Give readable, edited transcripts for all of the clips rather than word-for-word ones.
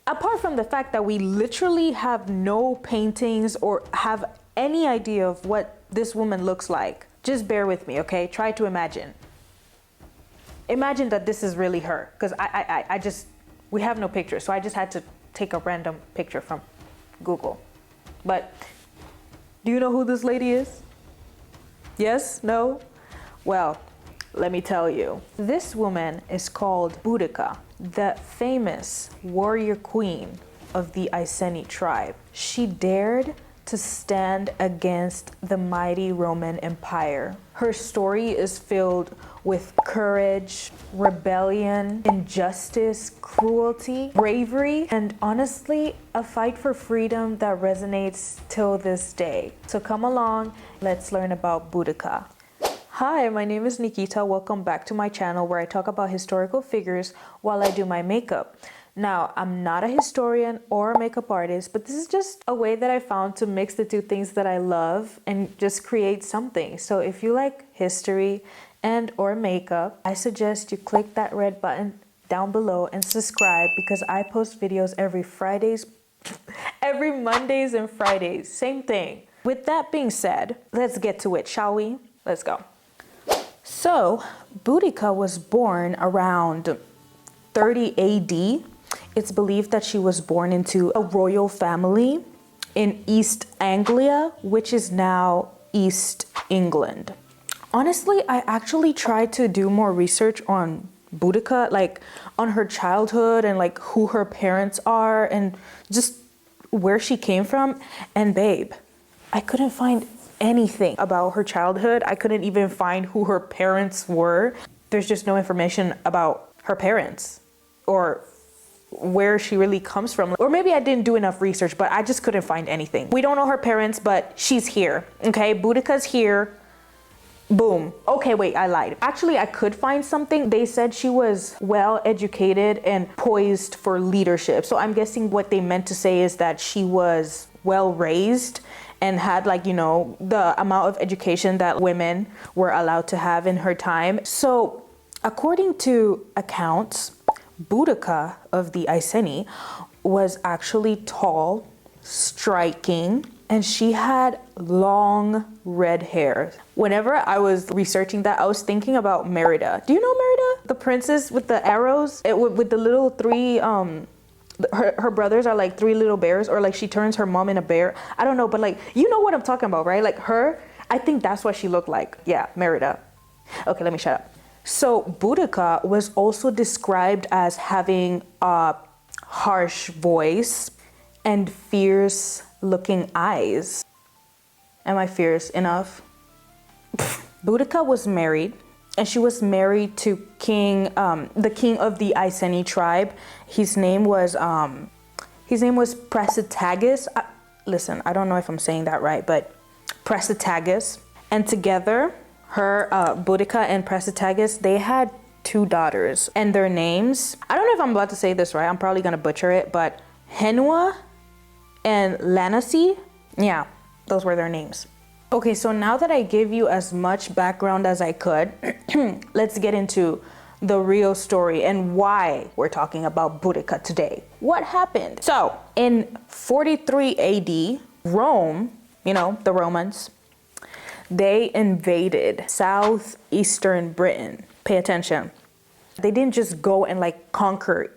Apart from the fact that we literally have no paintings or have any idea of what this woman looks like, just bear with me, okay? Try to imagine. Imagine that this is really her, because we have no picture, so I just had to take a random picture from Google. But do you know who this lady is? Yes? No? Well, let me tell you. This woman is called Boudicca, the famous warrior queen of the Iceni tribe. She dared to stand against the mighty Roman Empire. Her story is filled with courage, rebellion, injustice, cruelty, bravery, and honestly, a fight for freedom that resonates till this day. So come along, let's learn about Boudicca. Hi, my name is Nikita. Welcome back to my channel where I talk about historical figures while I do my makeup. Now, I'm not a historian or a makeup artist, but this is just a way that I found to mix the two things that I love and just create something. So if you like history and or makeup, I suggest you click that red button down below and subscribe, because I post videos every Mondays and Fridays, same thing. With that being said, let's get to it, shall we? Let's go. So, Boudicca was born around 30 AD. It's believed that she was born into a royal family in East Anglia, which is now East England. Honestly, I actually tried to do more research on Boudicca, like on her childhood and like who her parents are and just where she came from. And babe, I couldn't find anything about her childhood. I couldn't even find who her parents were. There's just no information about her parents or where she really comes from. Or maybe I didn't do enough research, but I just couldn't find anything. We don't know her parents, but she's here, okay? Boudicca's here. Boom. Okay, wait, I lied. Actually, I could find something. They said she was well educated and poised for leadership. So I'm guessing what they meant to say is that she was well raised and had, like, you know, the amount of education that women were allowed to have in her time. So according to accounts, Boudicca of the Iceni was actually tall, striking, and she had long red hair. Whenever I was researching that, I was thinking about Merida. Do you know Merida? The princess with the arrows, with the little three, her brothers are like three little bears, or like she turns her mom in a bear. I don't know, but like, you know what I'm talking about, right? Like her, I think that's what she looked like. Yeah, Merida. Okay, let me shut up. So Boudicca was also described as having a harsh voice and fierce looking eyes. Am I fierce enough? Boudicca was married, and she was married to the king of the Iceni tribe. His name was Prasutagus. Listen, I don't know if I'm saying that right, but Prasutagus. And together, Boudicca and Prasutagus, they had 2 daughters, and their names, I don't know if I'm about to say this right, I'm probably gonna butcher it, but Henua and Lanasi, yeah, those were their names. Okay, so now that I gave you as much background as I could, let's get into the real story and why we're talking about Boudicca today. What happened? So in 43 AD, Rome, you know, the Romans, they invaded southeastern Britain. Pay attention. They didn't just go and like conquer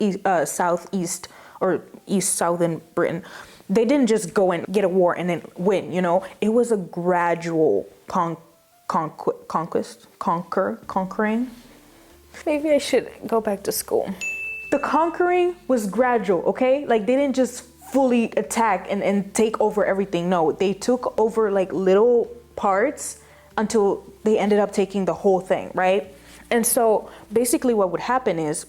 southeast or east southern Britain. They didn't just go and get a war and then win, you know. It was a gradual conquering. Maybe I should go back to school. The conquering was gradual, okay? Like they didn't just fully attack and take over everything. No, they took over like little parts until they ended up taking the whole thing, right? And so basically what would happen is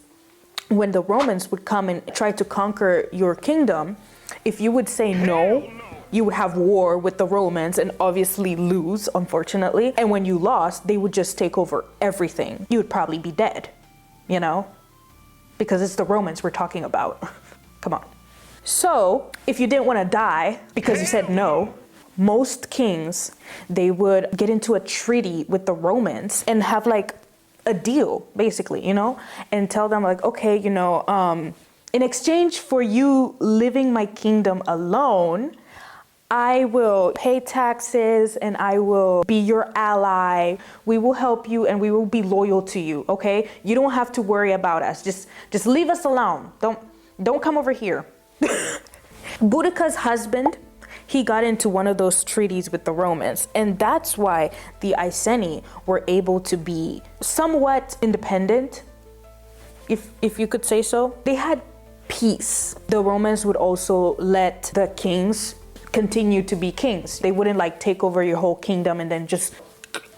when the Romans would come and try to conquer your kingdom, if you would say no, you would have war with the Romans and obviously lose, unfortunately. And when you lost, they would just take over everything. You would probably be dead, you know, because it's the Romans we're talking about. Come on. So if you didn't want to die because you said no, most kings, they would get into a treaty with the Romans and have like a deal, basically, you know, and tell them like, okay, you know, in exchange for you living my kingdom alone, I will pay taxes and I will be your ally. We will help you and we will be loyal to you, okay? You don't have to worry about us. Just leave us alone. Don't come over here. Boudicca's husband, he got into one of those treaties with the Romans, and that's why the Iceni were able to be somewhat independent, if you could say so. They had peace. The Romans would also let the kings continue to be kings. They wouldn't like take over your whole kingdom and then just,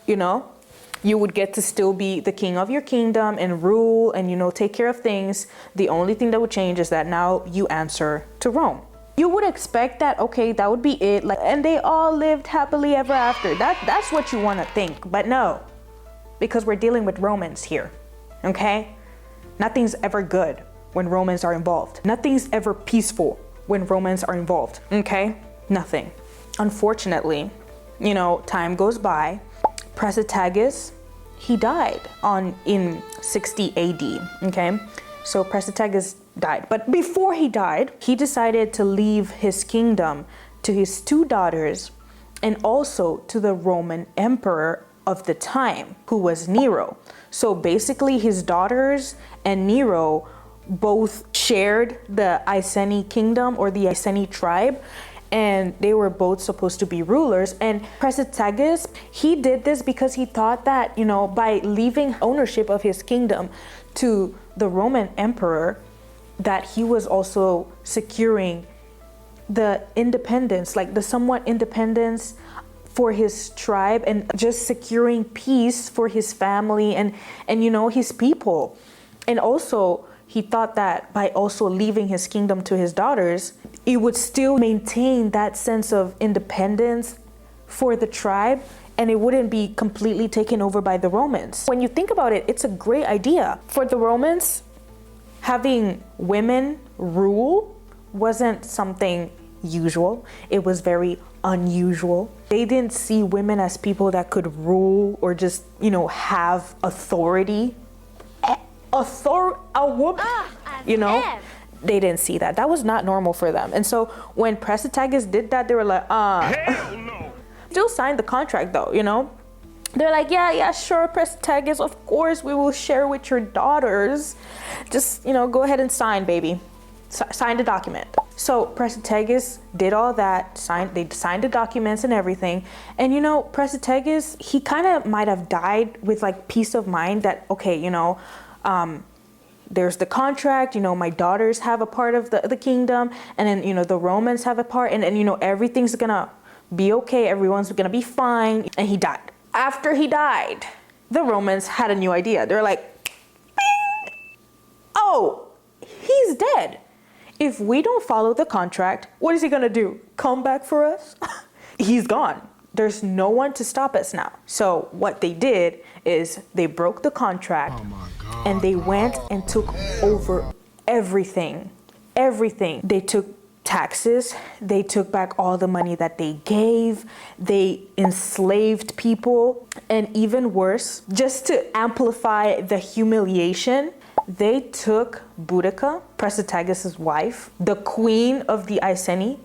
you would get to still be the king of your kingdom and rule and, take care of things. The only thing that would change is that now you answer to Rome. You would expect that, okay, that would be it. And they all lived happily ever after. That's what you want to think, but no, because we're dealing with Romans here, okay? Nothing's ever good when Romans are involved. Nothing's ever peaceful when Romans are involved, okay? Nothing. Unfortunately, time goes by. Prasutagus, he died in 60 AD, okay? So Prasutagus died. But before he died, he decided to leave his kingdom to his 2 daughters and also to the Roman emperor of the time, who was Nero. So basically his daughters and Nero both shared the Iceni kingdom or the Iceni tribe, and they were both supposed to be rulers. And Prasutagus, he did this because he thought that, by leaving ownership of his kingdom to the Roman emperor, that he was also securing the independence, like the somewhat independence for his tribe, and just securing peace for his family and his people. And also, he thought that by also leaving his kingdom to his daughters, it would still maintain that sense of independence for the tribe, and it wouldn't be completely taken over by the Romans. When you think about it, it's a great idea. For the Romans, having women rule wasn't something usual. It was very unusual. They didn't see women as people that could rule or just, have authority. A woman, they didn't see that. That was not normal for them. And so when Prasutagus did that, they were like, hell no. Still signed the contract though, They're like, yeah, sure, Prasutagus, of course we will share with your daughters. Just, go ahead and sign, baby. Sign the document. So Prasutagus did all that, they signed the documents and everything. And Prasutagus, he kind of might have died with like peace of mind that, okay, there's the contract, my daughters have a part of the kingdom, and then, the Romans have a part, and everything's gonna be okay, everyone's gonna be fine. And he died. After he died, the Romans had a new idea. They're like, bing! Oh, he's dead. If we don't follow the contract, what is he gonna do? Come back for us? He's gone. There's no one to stop us now. So what they did is they broke the contract, and they went and took over everything. Everything. They took taxes. They took back all the money that they gave. They enslaved people. And even worse, just to amplify the humiliation, they took Boudicca, Prasutagus' wife, the queen of the Iceni.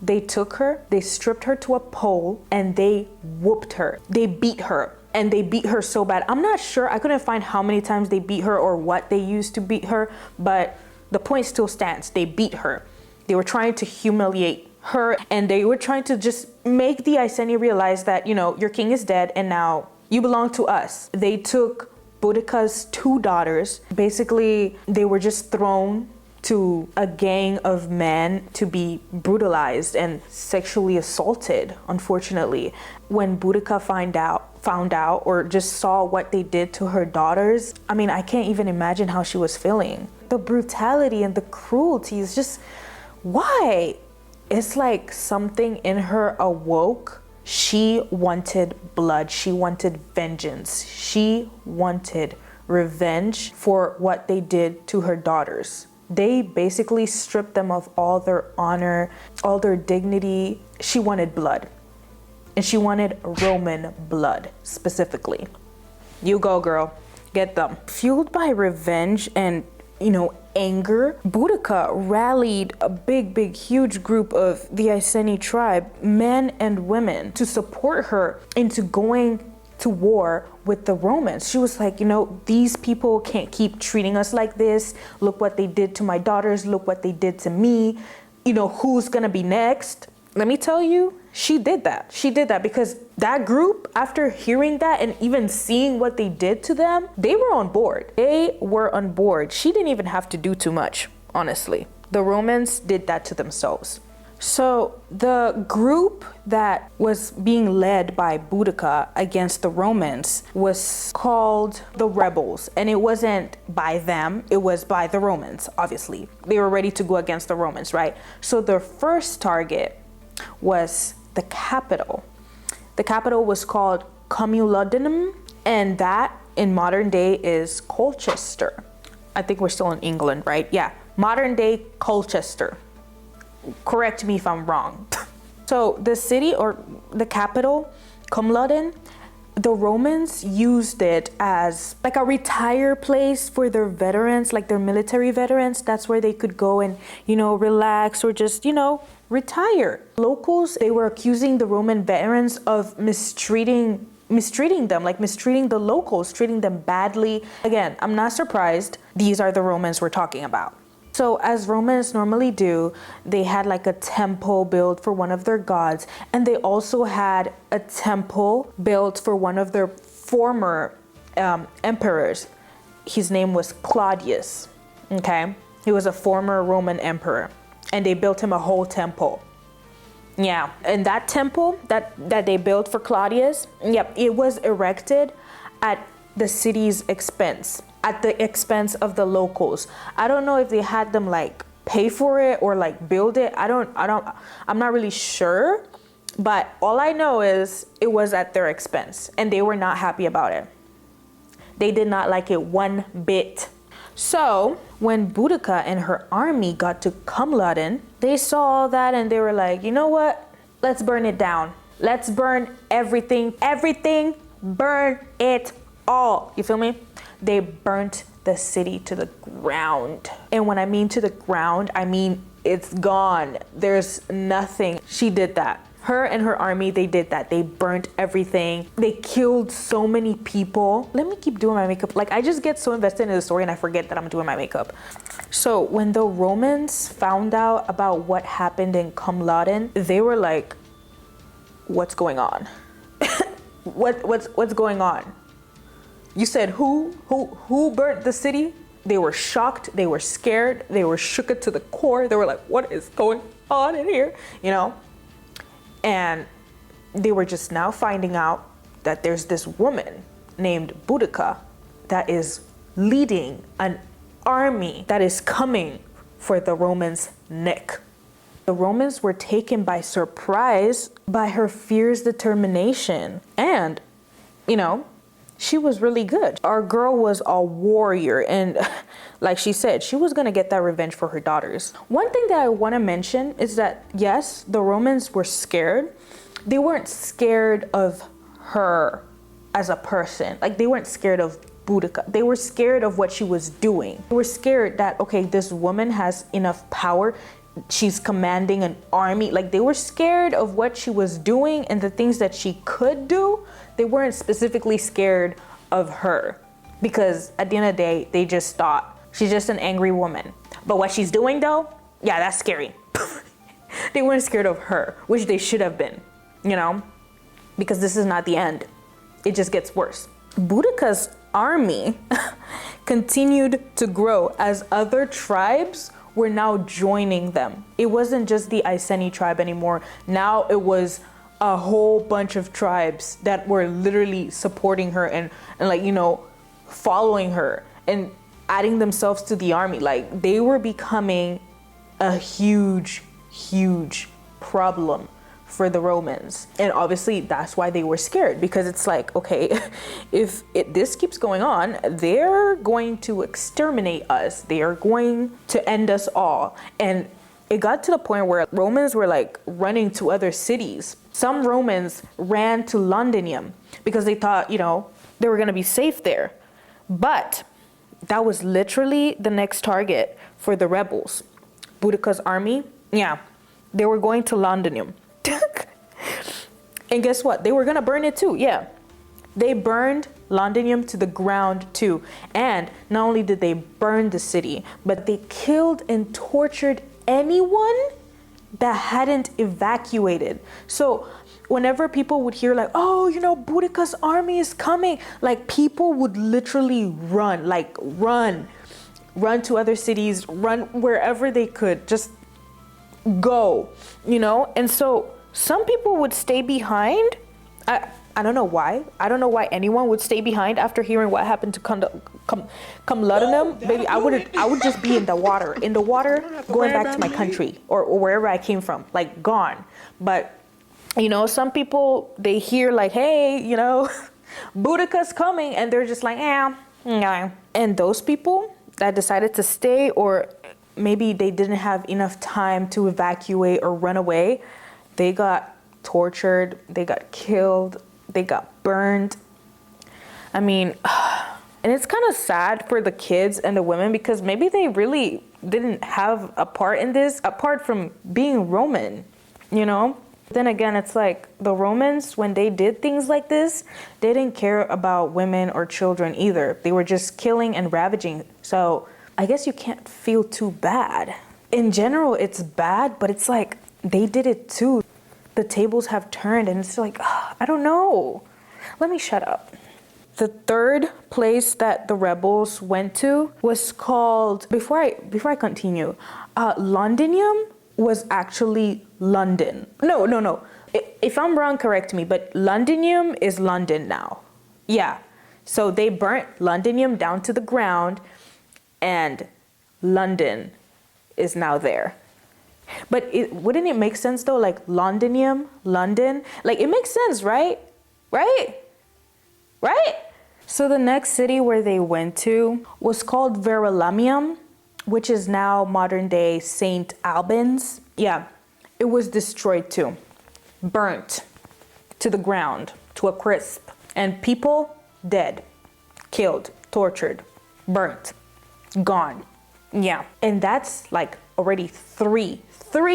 They took her, they stripped her to a pole, and they whooped her. They beat her, and they beat her so bad. I'm not sure, I couldn't find how many times they beat her or what they used to beat her, but the point still stands. They beat her. They were trying to humiliate her, and they were trying to just make the Iceni realize that, your king is dead, and now you belong to us. They took Boudicca's 2 daughters. Basically, they were just thrown to a gang of men to be brutalized and sexually assaulted, unfortunately. When Boudicca found out or just saw what they did to her daughters, I can't even imagine how she was feeling. The brutality and the cruelty is just, why? It's like something in her awoke. She wanted blood. She wanted vengeance. She wanted revenge for what they did to her daughters. They basically stripped them of all their honor, all their dignity. She wanted blood. And she wanted Roman blood, specifically. You go, girl. Get them. Fueled by revenge and anger, Boudicca rallied a huge group of the Iceni tribe, men and women, to support her into going to war with the Romans. She was like, these people can't keep treating us like this. Look what they did to my daughters. Look what they did to me. Who's gonna be next? Let me tell you, she did that. She did that because that group, after hearing that and even seeing what they did to them, they were on board. They were on board. She didn't even have to do too much, honestly. The Romans did that to themselves. So the group that was being led by Boudicca against the Romans was called the rebels. And it wasn't by them, it was by the Romans, obviously. They were ready to go against the Romans, right? So their first target was the capital. The capital was called Camulodunum, and that in modern day is Colchester. I think we're still in England, right? Yeah, modern day Colchester. Correct me if I'm wrong. So the city or the capital, Camulodunum, the Romans used it as like a retire place for their veterans, like their military veterans. That's where they could go and, relax or just, retire. Locals, they were accusing the Roman veterans of mistreating them, like mistreating the locals, treating them badly. Again, I'm not surprised. These are the Romans we're talking about. So as Romans normally do, they had like a temple built for one of their gods, and they also had a temple built for one of their former emperors. His name was Claudius, okay? He was a former Roman emperor, and they built him a whole temple. Yeah, and that temple that they built for Claudius, yep, it was erected at the city's expense, at the expense of the locals. I don't know if they had them like pay for it or like build it. I'm not really sure, but all I know is it was at their expense and they were not happy about it. They did not like it one bit. So when Boudicca and her army got to Camulodunum, they saw that and they were like, you know what? Let's burn it down. Let's burn everything. Everything, burn it all. You feel me? They burnt the city to the ground. And when I mean to the ground, I mean it's gone. There's nothing. She did that. Her and her army, they did that. They burnt everything. They killed so many people. Let me keep doing my makeup. Like, I just get so invested in the story and I forget that I'm doing my makeup. So when the Romans found out about what happened in Camulodunum, they were like, what's going on? What's going on? You said who burnt the city? They were shocked. They were scared. They were shook to the core. They were like, what is going on in here? And they were just now finding out that there's this woman named Boudicca that is leading an army that is coming for the Romans' neck. The Romans were taken by surprise by her fierce determination. And, she was really good. Our girl was a warrior, and like she said, she was gonna get that revenge for her daughters. One thing that I wanna mention is that, yes, the Romans were scared. They weren't scared of her as a person. Like, they weren't scared of Boudicca. They were scared of what she was doing. They were scared that, okay, this woman has enough power. She's commanding an army. Like, they were scared of what she was doing and the things that she could do. They weren't specifically scared of her, because at the end of the day, they just thought she's just an angry woman. But what she's doing though, yeah, that's scary. They weren't scared of her, which they should have been, because this is not the end. It just gets worse. Boudicca's army continued to grow as other tribes were now joining them. It wasn't just the Iceni tribe anymore. Now it was a whole bunch of tribes that were literally supporting her and following her and adding themselves to the army. Like, they were becoming a huge problem for the Romans. And obviously that's why they were scared, because it's like, okay, if this keeps going on, they're going to exterminate us. They are going to end us all. And it got to the point where Romans were like running to other cities. Some Romans ran to Londinium because they thought, they were going to be safe there. But that was literally the next target for the rebels. Boudicca's army, yeah, they were going to Londinium. And guess what? They were gonna burn it too, yeah. They burned Londinium to the ground too. And not only did they burn the city, but they killed and tortured anyone that hadn't evacuated. So whenever people would hear like, oh, you know, Boudicca's army is coming, like people would literally run, like run to other cities, run wherever they could, just go, you know? And so some people would stay behind. I don't know why. I don't know why anyone would stay behind after hearing what happened to Londinium. Baby, I would just be in the water, going back to my country or wherever I came from, like gone. But you know, some people, they hear like, hey, you know, Boudicca's coming, and they're just like, yeah. And those people that decided to stay, or maybe they didn't have enough time to evacuate or run away, they got tortured, they got killed, they got burned. I mean, and it's kind of sad for the kids and the women, because maybe they really didn't have a part in this apart from being Roman, you know? Then again, it's like the Romans, when they did things like this, they didn't care about women or children either. They were just killing and ravaging. So I guess you can't feel too bad. In general, it's bad, but it's like they did it too. The tables have turned, and it's like, I don't know. Let me shut up. The third place that the rebels went to was called, before I continue, Londinium was actually London. No. If I'm wrong, correct me, but Londinium is London now. Yeah. So they burnt Londinium down to the ground, and London is now there. But wouldn't it make sense though? Like Londinium, London, like it makes sense, right? Right? So the next city where they went to was called Verulamium, which is now modern day St. Albans. Yeah, it was destroyed too. Burnt to the ground, to a crisp. And people dead, killed, tortured, burnt, gone. Yeah, and that's like already three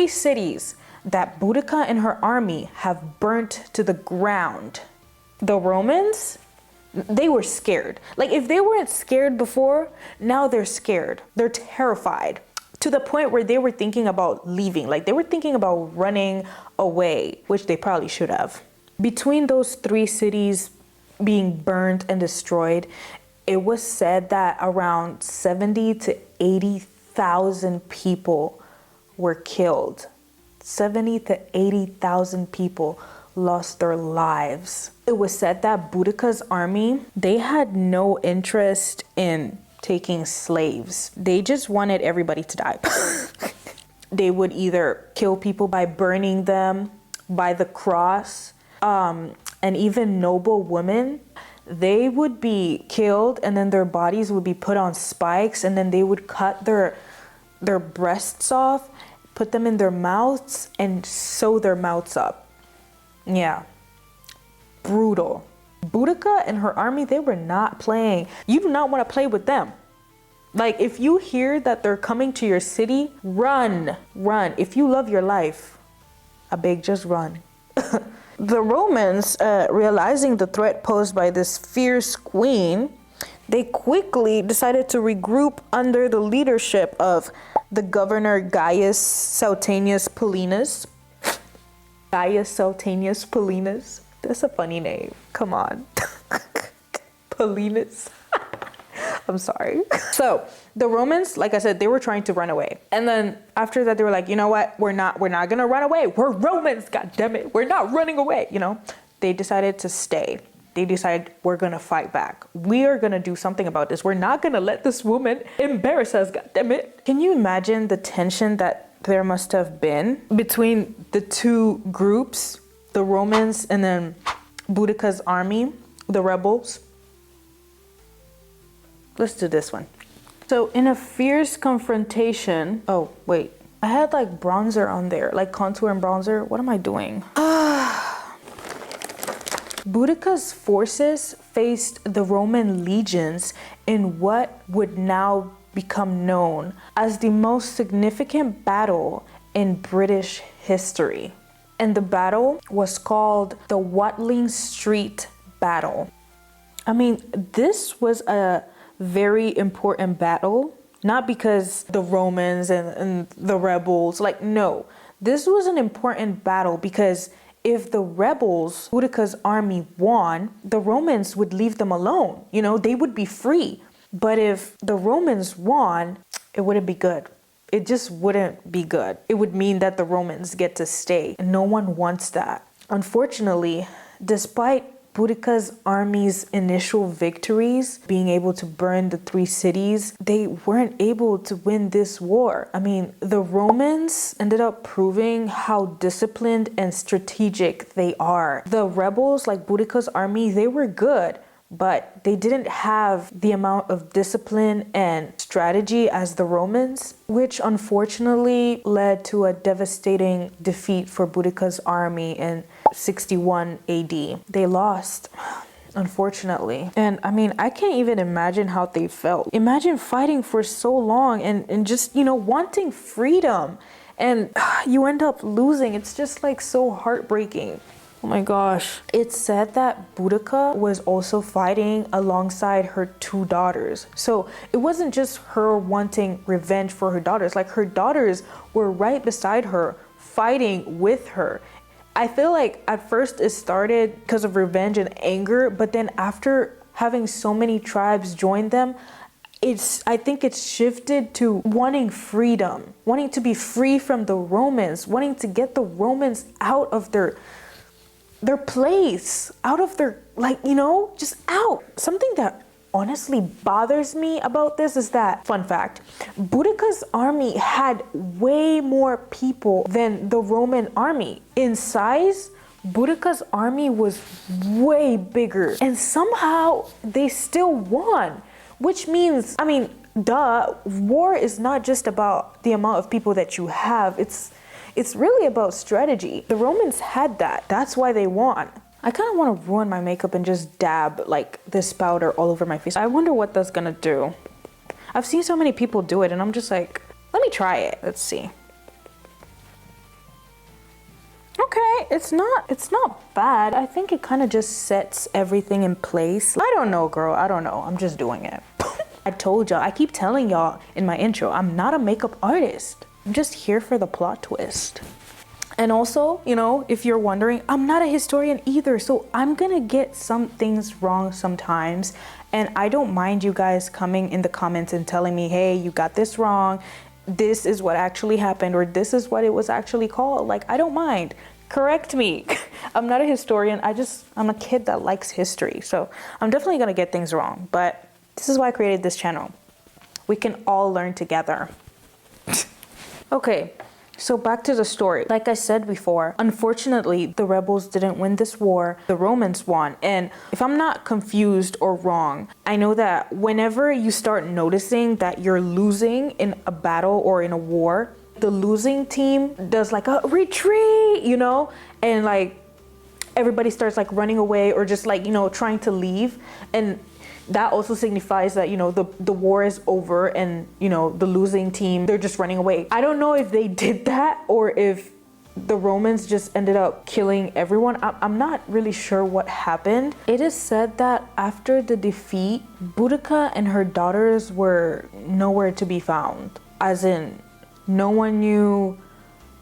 cities that Boudicca and her army have burnt to the ground. The Romans, they were scared. Like if they weren't scared before, now they're scared. They're terrified to the point where they were thinking about leaving. Like they were thinking about running away, which they probably should have. Between those three cities being burned and destroyed, it was said that around 70 to 80,000 people were killed. 70 to 80,000 people lost their lives. It was said that Boudicca's army, they had no interest in taking slaves. They just wanted everybody to die. They would either kill people by burning them by the cross, and even noble women, they would be killed and then their bodies would be put on spikes, and then they would cut their breasts off, put them in their mouths, and sew their mouths up. Yeah. Brutal. Boudicca and her army, they were not playing. You do not want to play with them. Like, if you hear that they're coming to your city, run. If you love your life, I beg, just run. The Romans, realizing the threat posed by this fierce queen, they quickly decided to regroup under the leadership of the governor Gaius Sautanius Paulinus. Gaius Sautanius Paulinus. That's a funny name. Come on. Paulinus. I'm sorry. So the Romans, like I said, they were trying to run away. And then after that, they were like, you know what? We're not going to run away. We're Romans. God damn it. We're not running away. You know, they decided to stay. They decided, we're going to fight back. We are going to do something about this. We're not going to let this woman embarrass us. God damn it. Can you imagine the tension that there must have been between the two groups, the Romans and then Boudicca's army, the rebels? Let's do this one. So in a fierce confrontation, oh wait, I had like bronzer on there, like contour and bronzer. What am I doing? Boudicca's forces faced the Roman legions in what would now become known as the most significant battle in British history. And the battle was called the Watling Street Battle. I mean, this was a very important battle, not because the Romans and the rebels, like, no. This was an important battle because if the rebels, Boudicca's army, won, the Romans would leave them alone. You know, they would be free. But if the Romans won, it wouldn't be good. It just wouldn't be good. It would mean that the Romans get to stay. And no one wants that. Unfortunately, despite Boudicca's army's initial victories, being able to burn the 3 cities, they weren't able to win this war. I mean, the Romans ended up proving how disciplined and strategic they are. The rebels, like Boudicca's army, they were good, but they didn't have the amount of discipline and strategy as the Romans, which unfortunately led to a devastating defeat for Boudicca's army in 61 AD. They lost, unfortunately. And I mean, I can't even imagine how they felt. Imagine fighting for so long and just, you know, wanting freedom, and you end up losing. It's just like so heartbreaking. Oh my gosh. It's said that Boudicca was also fighting alongside her 2 daughters. So it wasn't just her wanting revenge for her daughters. Like, her daughters were right beside her, fighting with her. I feel like at first it started because of revenge and anger, but then after having so many tribes join them, I think it's shifted to wanting freedom, wanting to be free from the Romans, wanting to get the Romans out of their place, out of their, like, you know, just out. Something that honestly bothers me about this is that, fun fact, Boudicca's army had way more people than the Roman army. In size, Boudicca's army was way bigger, and somehow they still won, which means, I mean, duh, war is not just about the amount of people that you have. It's really about strategy. The Romans had that. That's why they won. I kind of want to ruin my makeup and just dab like this powder all over my face. I wonder what that's gonna do. I've seen so many people do it and I'm just like, let me try it. Let's see. Okay, it's not bad. I think it kind of just sets everything in place. I don't know, girl. I don't know. I'm just doing it. I told y'all, I keep telling y'all in my intro, I'm not a makeup artist. I'm just here for the plot twist. And also, you know, if you're wondering, I'm not a historian either, so I'm gonna get some things wrong sometimes. And I don't mind you guys coming in the comments and telling me, hey, you got this wrong. This is what actually happened, or this is what it was actually called. Like, I don't mind. Correct me. I'm not a historian. I'm a kid that likes history. So I'm definitely gonna get things wrong, but this is why I created this channel. We can all learn together. Okay, so back to the story. Like I said before, unfortunately, the rebels didn't win this war. The Romans won. And if I'm not confused or wrong, I know that whenever you start noticing that you're losing in a battle or in a war, the losing team does like a retreat, you know, and like everybody starts like running away or just like, you know, trying to leave. And that also signifies that, you know, the war is over and, you know, the losing team, they're just running away. I don't know if they did that or if the Romans just ended up killing everyone. I'm not really sure what happened. It is said that after the defeat, Boudicca and her daughters were nowhere to be found. As in, no one knew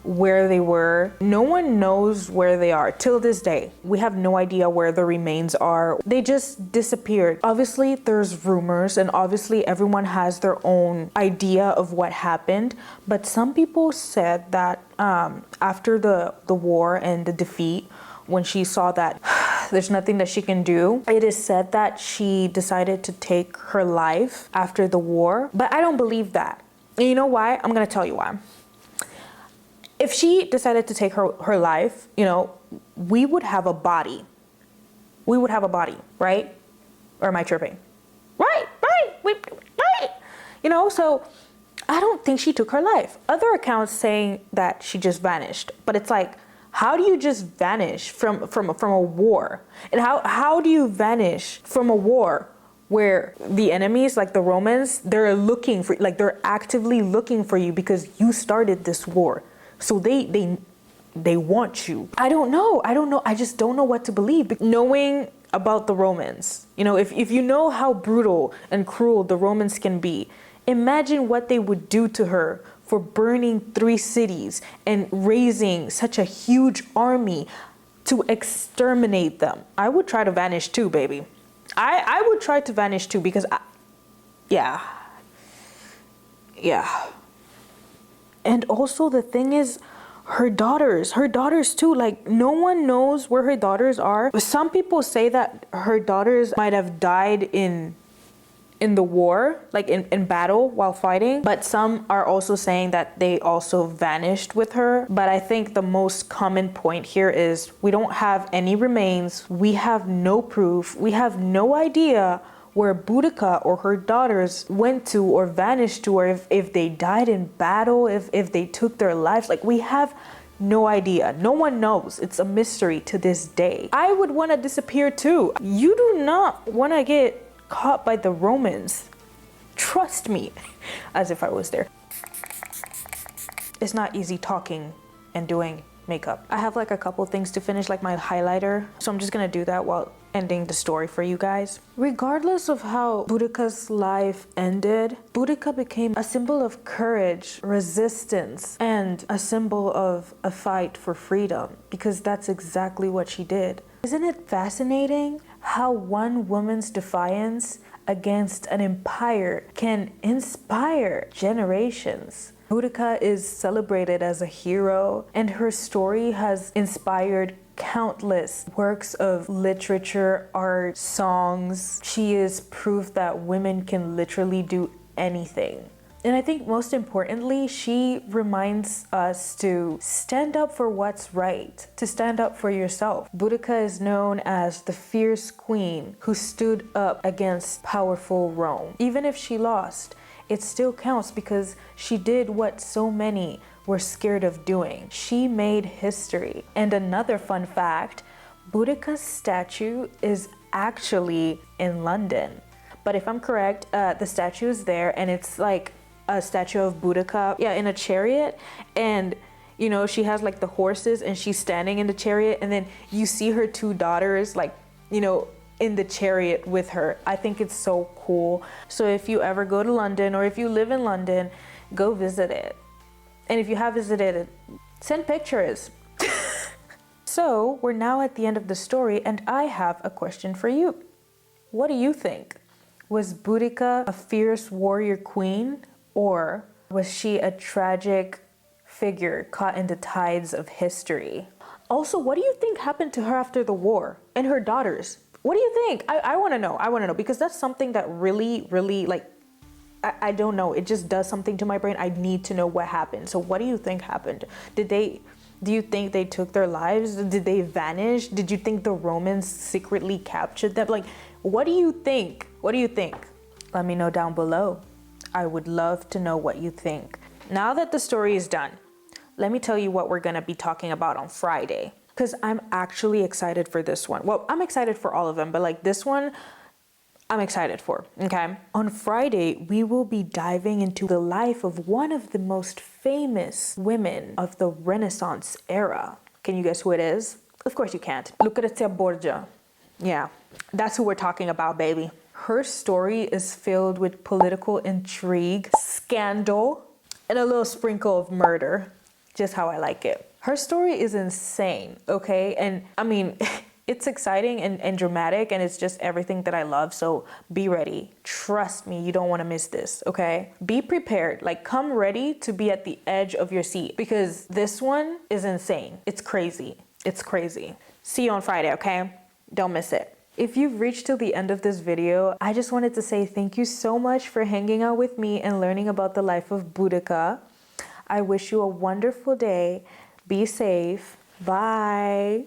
where they were. No one knows where they are till this day. We have no idea where the remains are. They just disappeared. Obviously, there's rumors and obviously everyone has their own idea of what happened. But some people said that after the war and the defeat, when she saw that there's nothing that she can do, it is said that she decided to take her life after the war. But I don't believe that. And you know why? I'm gonna tell you why. If she decided to take her life, you know, we would have a body. We would have a body, right? Or am I tripping? Right. You know, so I don't think she took her life. Other accounts saying that she just vanished. But it's like, How do you just vanish from a war? And how do you vanish from a war where the enemies, like the Romans, they're looking for, like they're actively looking for you because you started this war. So they want you. I don't know. I just don't know what to believe. Knowing about the Romans, you know, if you know how brutal and cruel the Romans can be, imagine what they would do to her for burning 3 cities and raising such a huge army to exterminate them. I would try to vanish too, baby. I would try to vanish too because yeah. And also the thing is, her daughters too, like no one knows where her daughters are. Some people say that her daughters might have died in the war, like in battle while fighting, but some are also saying that they also vanished with her. But I think the most common point here is we don't have any remains, we have no proof, we have no idea where Boudicca or her daughters went to or vanished to, or if they died in battle, if they took their lives. Like, we have no idea. No one knows. It's a mystery to this day. I would want to disappear too. You do not want to get caught by the Romans. Trust me. As if I was there. It's not easy talking and doing makeup. I have like a couple things to finish, like my highlighter. So I'm just gonna do that while ending the story for you guys. Regardless of how Boudicca's life ended, Boudicca became a symbol of courage, resistance, and a symbol of a fight for freedom, because that's exactly what she did. Isn't it fascinating how one woman's defiance against an empire can inspire generations? Boudicca is celebrated as a hero, and her story has inspired countless works of literature, art, songs. She is proof that women can literally do anything. And I think most importantly, she reminds us to stand up for what's right, to stand up for yourself. Boudicca is known as the fierce queen who stood up against powerful Rome. Even if she lost, it still counts because she did what so many were scared of doing. She made history. And another fun fact, Boudicca's statue is actually in London. But if I'm correct, the statue is there, and it's like a statue of Boudicca, in a chariot, and you know, she has like the horses and she's standing in the chariot, and then you see her 2 daughters like, you know, in the chariot with her. I think it's so cool. So if you ever go to London, or if you live in London, go visit it. And if you have visited it, send pictures. So we're now at the end of the story, and I have a question for you. What do you think? Was Boudicca a fierce warrior queen, or was she a tragic figure caught in the tides of history? Also, what do you think happened to her after the war and her daughters? What do you think? I want to know. I want to know, because that's something that really, like, I don't know. It just does something to my brain. I need to know what happened. So what do you think happened? Do you think they took their lives? Did they vanish? Did you think the Romans secretly captured them? Like, what do you think? What do you think? Let me know down below. I would love to know what you think. Now that the story is done, let me tell you what we're going to be talking about on Friday, because I'm actually excited for this one. Well, I'm excited for all of them, but like this one, I'm excited for, okay? On Friday, we will be diving into the life of one of the most famous women of the Renaissance era. Can you guess who it is? Of course you can't. Lucrezia Borgia. Yeah, that's who we're talking about, baby. Her story is filled with political intrigue, scandal, and a little sprinkle of murder. Just how I like it. Her story is insane, okay? And I mean, it's exciting and dramatic, and it's just everything that I love. So be ready. Trust me, you don't want to miss this, okay? Be prepared. Like, come ready to be at the edge of your seat, because this one is insane. It's crazy. It's crazy. See you on Friday, okay? Don't miss it. If you've reached till the end of this video, I just wanted to say thank you so much for hanging out with me and learning about the life of Boudicca. I wish you a wonderful day. Be safe. Bye.